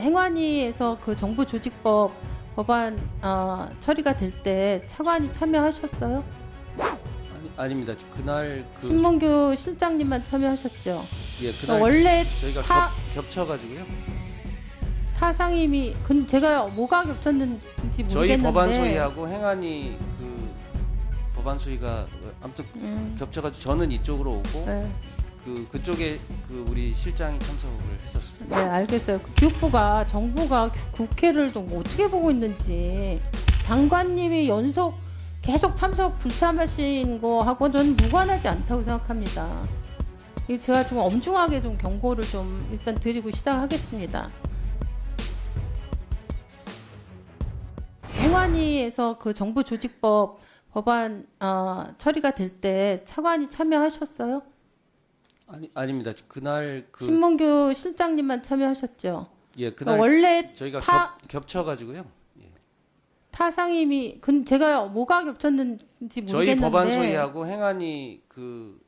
행안위에서 그 정부조직법 법안 처리가 될 때 차관이 참여하셨어요? 아닙니다. 그날 신문규 실장님만 참여하셨죠? 예, 그날 원래 저희가 겹쳐가지고요. 타상임이 제가 뭐가 겹쳤는지 모르겠는데 저희 법안 소위하고 행안위 그 법안 소위가 아무튼 겹쳐가지고 저는 이쪽으로 오고 네. 그쪽에 우리 실장이 참석을 했었습니다. 네, 알겠어요. 교육부가 정부가 국회를 좀 어떻게 보고 있는지 장관님이 연속 계속 참석 불참하신 거하고 저는 무관하지 않다고 생각합니다. 이거 제가 좀 엄중하게 좀 경고를 좀 일단 드리고 시작하겠습니다. 행안위에서 그 정부조직법 법안 처리가 될 때 차관이 참여하셨어요? 아닙니다. 그날 신문규 실장님만 참여하셨죠? 예, 그날 원래 저희가 겹쳐가지고요. 예. 타상임이 제가 뭐가 겹쳤는지 모르겠는데 저희 법안 소위하고 행안위 그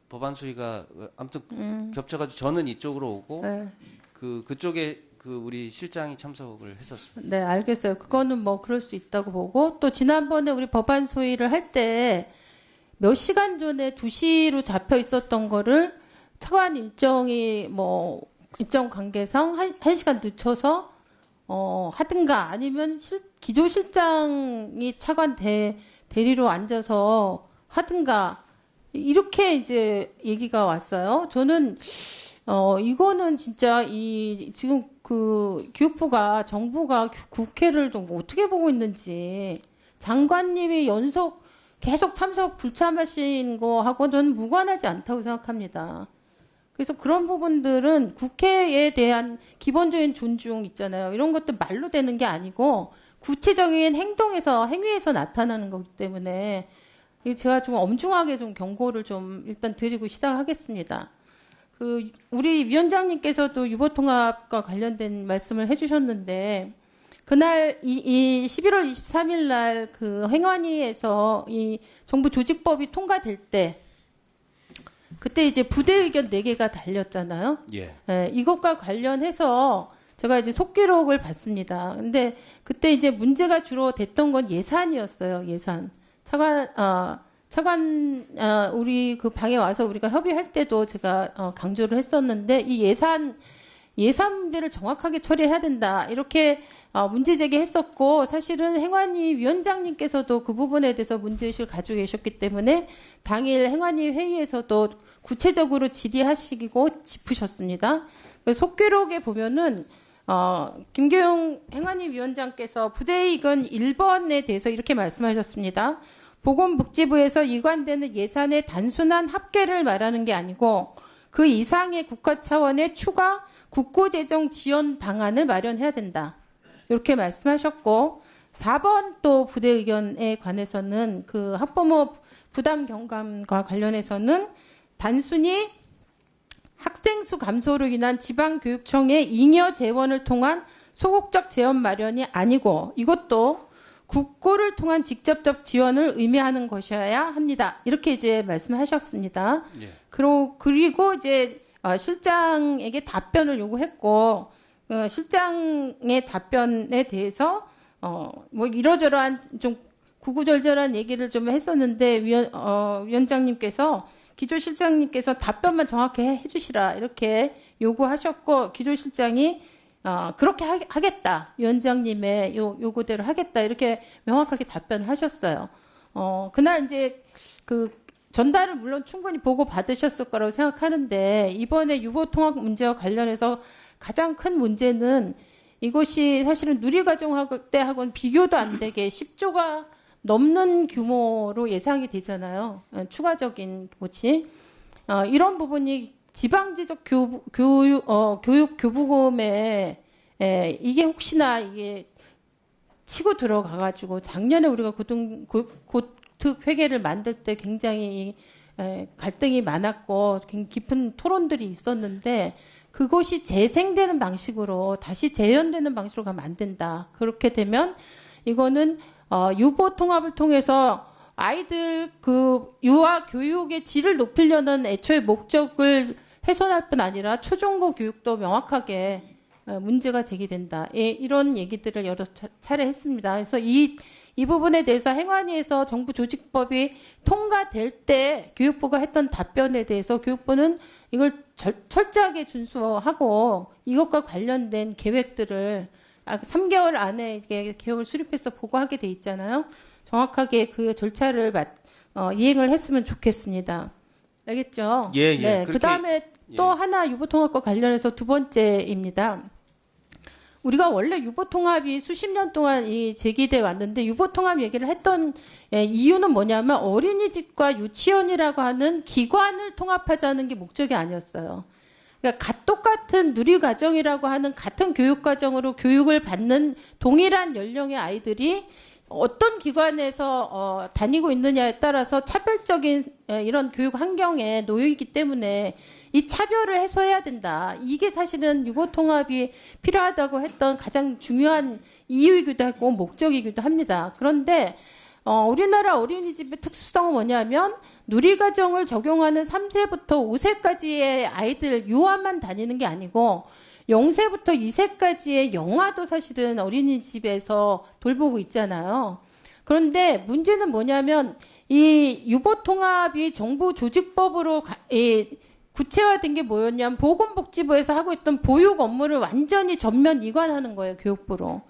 법안 소위가 아무튼 겹쳐가지고 저는 이쪽으로 오고 네. 그쪽에 우리 실장이 참석을 했었습니다. 네, 알겠어요. 그거는 뭐 그럴 수 있다고 보고 또 지난번에 우리 법안 소위를 할 때 몇 시간 전에 2시로 잡혀 있었던 거를 차관 일정이 뭐 일정 관계상 1시간 늦춰서 하든가 아니면 기조실장이 차관 대리로 앉아서 하든가 이렇게 이제 얘기가 왔어요. 저는 이거는 진짜 지금 그 교육부가 정부가 국회를 좀 어떻게 보고 있는지 장관님이 연속 계속 참석 불참하신 거하고 저는 무관하지 않다고 생각합니다. 그래서 그런 부분들은 국회에 대한 기본적인 존중 있잖아요. 이런 것도 말로 되는 게 아니고 구체적인 행위에서 나타나는 거기 때문에 제가 좀 엄중하게 좀 경고를 좀 일단 드리고 시작하겠습니다. 우리 위원장님께서도 유보통합과 관련된 말씀을 해주셨는데 그날 11월 23일 날 그 행안위에서 이 정부 조직법이 통과될 때 그때 이제 부대 의견 4개가 달렸잖아요. 예. 예, 이것과 관련해서 제가 이제 속기록을 봤습니다. 근데 그때 이제 문제가 주로 됐던 건 예산이었어요. 예산. 차관 우리 그 방에 와서 우리가 협의할 때도 제가 강조를 했었는데 이 예산 문제를 정확하게 처리해야 된다. 이렇게 문제 제기했었고 사실은 행안위 위원장님께서도 그 부분에 대해서 문제의식을 가지고 계셨기 때문에 당일 행안위 회의에서도 구체적으로 질의하시고 짚으셨습니다. 속기록에 보면은 김교용 행안위 위원장께서 부대의 의견 1번에 대해서 이렇게 말씀하셨습니다. 보건복지부에서 이관되는 예산의 단순한 합계를 말하는 게 아니고 그 이상의 국가 차원의 추가 국고재정 지원 방안을 마련해야 된다. 이렇게 말씀하셨고 4번 또 부대 의견에 관해서는 그 학부모 부담 경감과 관련해서는 단순히 학생 수 감소로 인한 지방교육청의 잉여 재원을 통한 소극적 재원 마련이 아니고 이것도 국고를 통한 직접적 지원을 의미하는 것이어야 합니다. 이렇게 이제 말씀하셨습니다. 예. 그리고 이제 실장에게 답변을 요구했고 실장의 답변에 대해서 뭐 이러저러한 좀 구구절절한 얘기를 좀 했었는데 위원장님께서 기조실장님께서 답변만 정확히 해주시라 이렇게 요구하셨고 기조실장이 그렇게 하겠다 위원장님의 요구대로 하겠다 이렇게 명확하게 답변을 하셨어요. 그날 이제 그 전달을 물론 충분히 보고 받으셨을 거라고 생각하는데 이번에 유보통합 문제와 관련해서 가장 큰 문제는 이것이 사실은 누리과정 때하고는 비교도 안 되게 10조가 넘는 규모로 예상이 되잖아요. 추가적인 것이 이런 부분이 지방지적 교육 교부금에 이게 혹시나 이게 치고 들어가가지고 작년에 우리가 고특 회계를 만들 때 굉장히 갈등이 많았고 깊은 토론들이 있었는데 그것이 재생되는 방식으로 다시 재현되는 방식으로 가면 안 된다. 그렇게 되면 이거는 유보 통합을 통해서 아이들 그 유아 교육의 질을 높이려는 애초의 목적을 훼손할 뿐 아니라 초중고 교육도 명확하게 문제가 제기된다. 예, 이런 얘기들을 여러 차례 했습니다. 그래서 이 부분에 대해서 행안위에서 정부 조직법이 통과될 때 교육부가 했던 답변에 대해서 교육부는 이걸 철저하게 준수하고 이것과 관련된 계획들을 3개월 안에 이게 개혁을 수립해서 보고하게 돼 있잖아요. 정확하게 그 절차를 이행을 했으면 좋겠습니다. 알겠죠? 예, 예. 네. 그 다음에 또 하나 유보통합과 관련해서 두 번째입니다. 우리가 원래 유보통합이 수십 년 동안 제기돼 왔는데 유보통합 얘기를 했던 이유는 뭐냐면 어린이집과 유치원이라고 하는 기관을 통합하자는 게 목적이 아니었어요. 그러니까 똑같은 누리과정이라고 하는 같은 교육과정으로 교육을 받는 동일한 연령의 아이들이 어떤 기관에서 다니고 있느냐에 따라서 차별적인 이런 교육 환경에 놓이기 때문에 이 차별을 해소해야 된다. 이게 사실은 유보통합이 필요하다고 했던 가장 중요한 이유이기도 하고 목적이기도 합니다. 그런데 우리나라 어린이집의 특수성은 뭐냐면 누리과정을 적용하는 3세부터 5세까지의 아이들 유아만 다니는 게 아니고 0세부터 2세까지의 영아도 사실은 어린이집에서 돌보고 있잖아요. 그런데 문제는 뭐냐면 이 유보통합이 정부 조직법으로 구체화된 게 뭐였냐면 보건복지부에서 하고 있던 보육 업무를 완전히 전면 이관하는 거예요. 교육부로.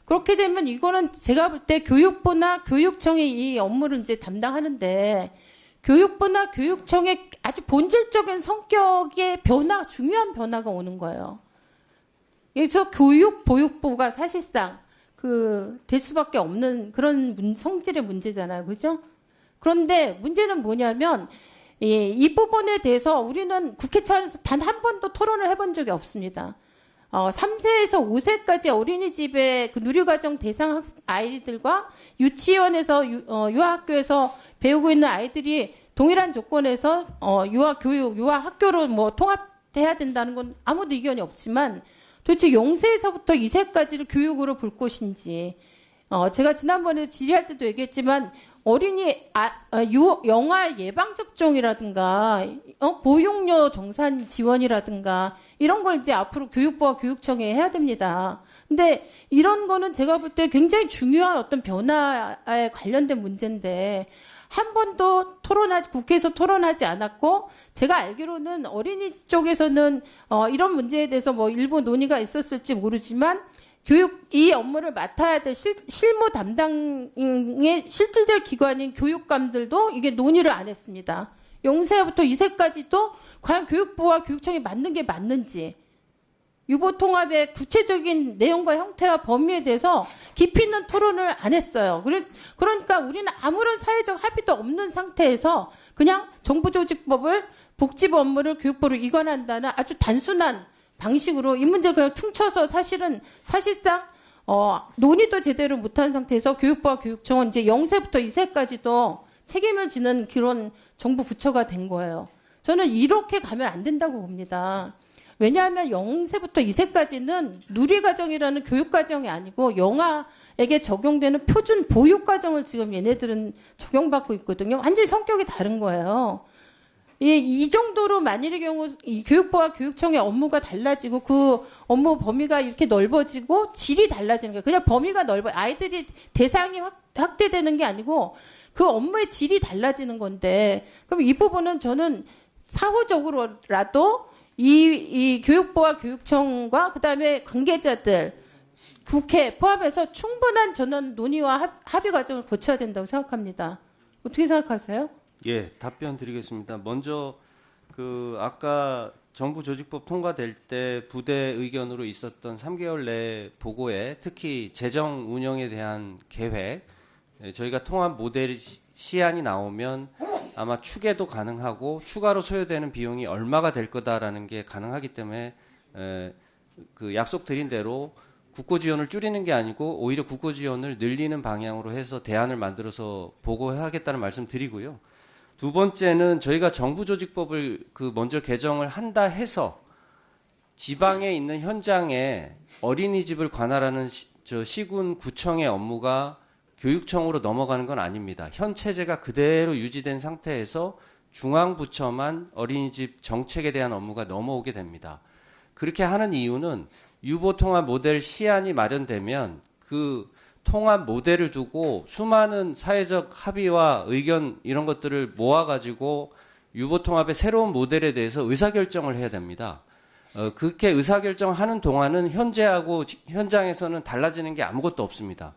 그렇게 되면 이거는 제가 볼 때 교육부나 교육청이 이 업무를 이제 담당하는데 교육부나 교육청의 아주 본질적인 성격의 중요한 변화가 오는 거예요. 그래서 교육보육부가 사실상 될 수밖에 없는 그런 성질의 문제잖아요. 그죠? 그런데 문제는 뭐냐면 이 부분에 대해서 우리는 국회 차원에서 단 한 번도 토론을 해본 적이 없습니다. 3세에서 5세까지 어린이집의 그 누리과정 대상 아이들과 유치원에서 유아학교에서 배우고 있는 아이들이 동일한 조건에서 유아학교로 뭐 통합돼야 된다는 건 아무도 의견이 없지만 도대체 0세에서부터 2세까지를 교육으로 볼 것인지 제가 지난번에 질의할 때도 얘기했지만 영아 예방접종이라든가 보육료 정산 지원이라든가 이런 걸 이제 앞으로 교육부와 교육청이 해야 됩니다. 근데 이런 거는 제가 볼 때 굉장히 중요한 어떤 변화에 관련된 문제인데 한 번도 국회에서 토론하지 않았고 제가 알기로는 어린이집 쪽에서는 이런 문제에 대해서 뭐 일부 논의가 있었을지 모르지만 이 업무를 맡아야 될 실무 담당의 실질적 기관인 교육감들도 이게 논의를 안 했습니다. 0세부터 2세까지도 과연 교육부와 교육청이 맞는 게 맞는지 유보통합의 구체적인 내용과 형태와 범위에 대해서 깊이 있는 토론을 안 했어요. 그러니까 우리는 아무런 사회적 합의도 없는 상태에서 그냥 정부조직법을 복지부 업무를 교육부로 이관한다는 아주 단순한 방식으로 이 문제를 그냥 퉁쳐서 사실상 논의도 제대로 못한 상태에서 교육부와 교육청은 이제 0세부터 2세까지도 책임을 지는 그런 정부 부처가 된 거예요. 저는 이렇게 가면 안 된다고 봅니다. 왜냐하면 0세부터 2세까지는 누리과정이라는 교육과정이 아니고 영아에게 적용되는 표준 보육과정을 지금 얘네들은 적용받고 있거든요. 완전히 성격이 다른 거예요. 이 정도로 만일의 경우 이 교육부와 교육청의 업무가 달라지고 그 업무 범위가 이렇게 넓어지고 질이 달라지는 거예요. 그냥 범위가 아이들이 대상이 확대되는 게 아니고 그 업무의 질이 달라지는 건데 그럼 이 부분은 저는 사후적으로라도 이 교육부와 교육청과 그다음에 관계자들 국회 포함해서 충분한 전원 논의와 합의 과정을 거쳐야 된다고 생각합니다. 어떻게 생각하세요? 예, 답변 드리겠습니다. 먼저 아까 정부 조직법 통과될 때 부대 의견으로 있었던 3개월 내 보고에 특히 재정 운영에 대한 계획, 저희가 통합 모델 시안이 나오면 아마 추계도 가능하고 추가로 소요되는 비용이 얼마가 될 거다라는 게 가능하기 때문에 그 약속드린 대로 국고 지원을 줄이는 게 아니고 오히려 국고 지원을 늘리는 방향으로 해서 대안을 만들어서 보고하겠다는 말씀 드리고요. 두 번째는 저희가 정부조직법을 먼저 개정을 한다 해서 지방에 있는 현장에 어린이집을 관할하는 시군 구청의 업무가 교육청으로 넘어가는 건 아닙니다. 현 체제가 그대로 유지된 상태에서 중앙부처만 어린이집 정책에 대한 업무가 넘어오게 됩니다. 그렇게 하는 이유는 유보 통합 모델 시안이 마련되면 그 통합 모델을 두고 수많은 사회적 합의와 의견 이런 것들을 모아가지고 유보 통합의 새로운 모델에 대해서 의사결정을 해야 됩니다. 그렇게 의사결정하는 동안은 현재하고 현장에서는 달라지는 게 아무것도 없습니다.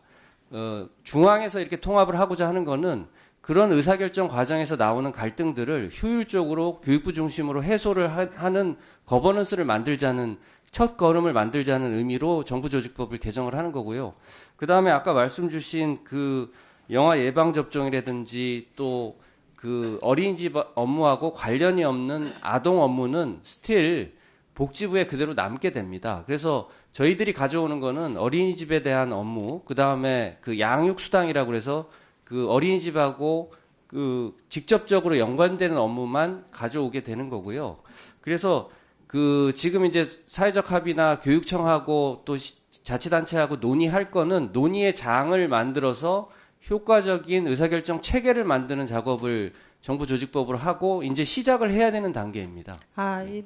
중앙에서 이렇게 통합을 하고자 하는 거는 그런 의사결정 과정에서 나오는 갈등들을 효율적으로 교육부 중심으로 해소를 하는 거버넌스를 만들자는 첫 걸음을 만들자는 의미로 정부조직법을 개정을 하는 거고요. 그 다음에 아까 말씀 주신 그 영아 예방접종이라든지 또 그 어린이집 업무하고 관련이 없는 아동 업무는 스틸 복지부에 그대로 남게 됩니다. 그래서 저희들이 가져오는 거는 어린이집에 대한 업무, 그 다음에 그 양육수당이라고 그래서 그 어린이집하고 그 직접적으로 연관되는 업무만 가져오게 되는 거고요. 그래서 그 지금 이제 사회적 합의나 교육청하고 또 자치단체하고 논의할 거는 논의의 장을 만들어서 효과적인 의사결정 체계를 만드는 작업을 정부 조직법으로 하고 이제 시작을 해야 되는 단계입니다.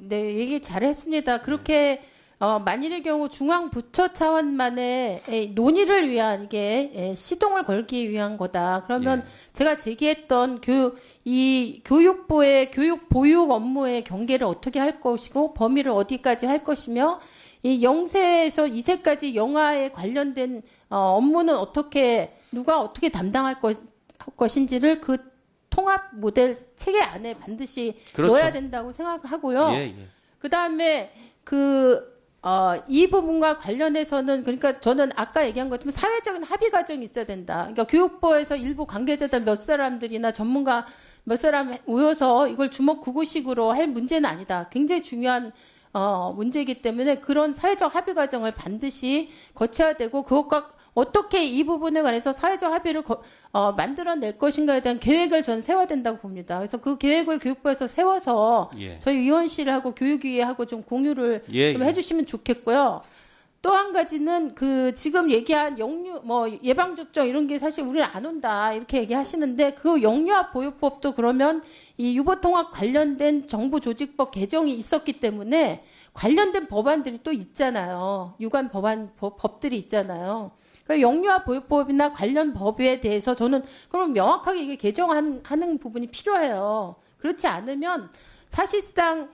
네, 얘기 잘했습니다. 그렇게 만일의 경우 중앙 부처 차원만의 논의를 위한 이게 시동을 걸기 위한 거다. 그러면 제가 제기했던 이 교육부의 교육 보육 업무의 경계를 어떻게 할 것이고 범위를 어디까지 할 것이며 이 0세에서 2세까지 영아에 관련된 업무는 누가 어떻게 담당할 것인지를 그 통합 모델 체계 안에 반드시 그렇죠. 넣어야 된다고 생각하고요. 예. 그 다음에 이 부분과 관련해서는 그러니까 저는 아까 얘기한 것처럼 사회적인 합의 과정이 있어야 된다. 그러니까 교육부에서 일부 관계자들 몇 사람들이나 전문가 몇 사람 모여서 이걸 주먹구구식으로 할 문제는 아니다. 굉장히 중요한 문제이기 때문에 그런 사회적 합의 과정을 반드시 거쳐야 되고 그것과 어떻게 이 부분에 관해서 사회적 합의를 만들어낼 것인가에 대한 계획을 전 세워야 된다고 봅니다. 그래서 그 계획을 교육부에서 세워서 저희 위원실하고 교육위하고 좀 공유를 좀 해주시면 좋겠고요. 또 한 가지는 그 지금 얘기한 예방접종 이런 게 사실 우리는 안 온다 이렇게 얘기하시는데 그 영유아 보육법도 그러면 이 유보통합 관련된 정부 조직법 개정이 있었기 때문에 관련된 법안들이 또 있잖아요. 유관 법들이 있잖아요. 그러니까 영유아 보육법이나 관련 법에 대해서 저는 그럼 명확하게 이게 개정하는 부분이 필요해요. 그렇지 않으면 사실상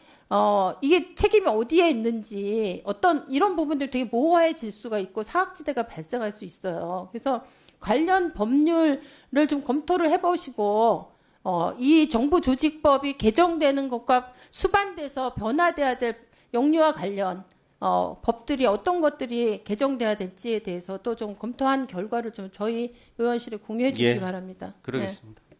이게 책임이 어디에 있는지 어떤 이런 부분들 되게 모호해질 수가 있고 사각지대가 발생할 수 있어요. 그래서 관련 법률을 좀 검토를 해보시고 이 정부 조직법이 개정되는 것과 수반돼서 변화돼야 될 영유아 관련 법들이 어떤 것들이 개정돼야 될지에 대해서 또 좀 검토한 결과를 좀 저희 의원실에 공유해 주시기 바랍니다. 그러겠습니다. 네.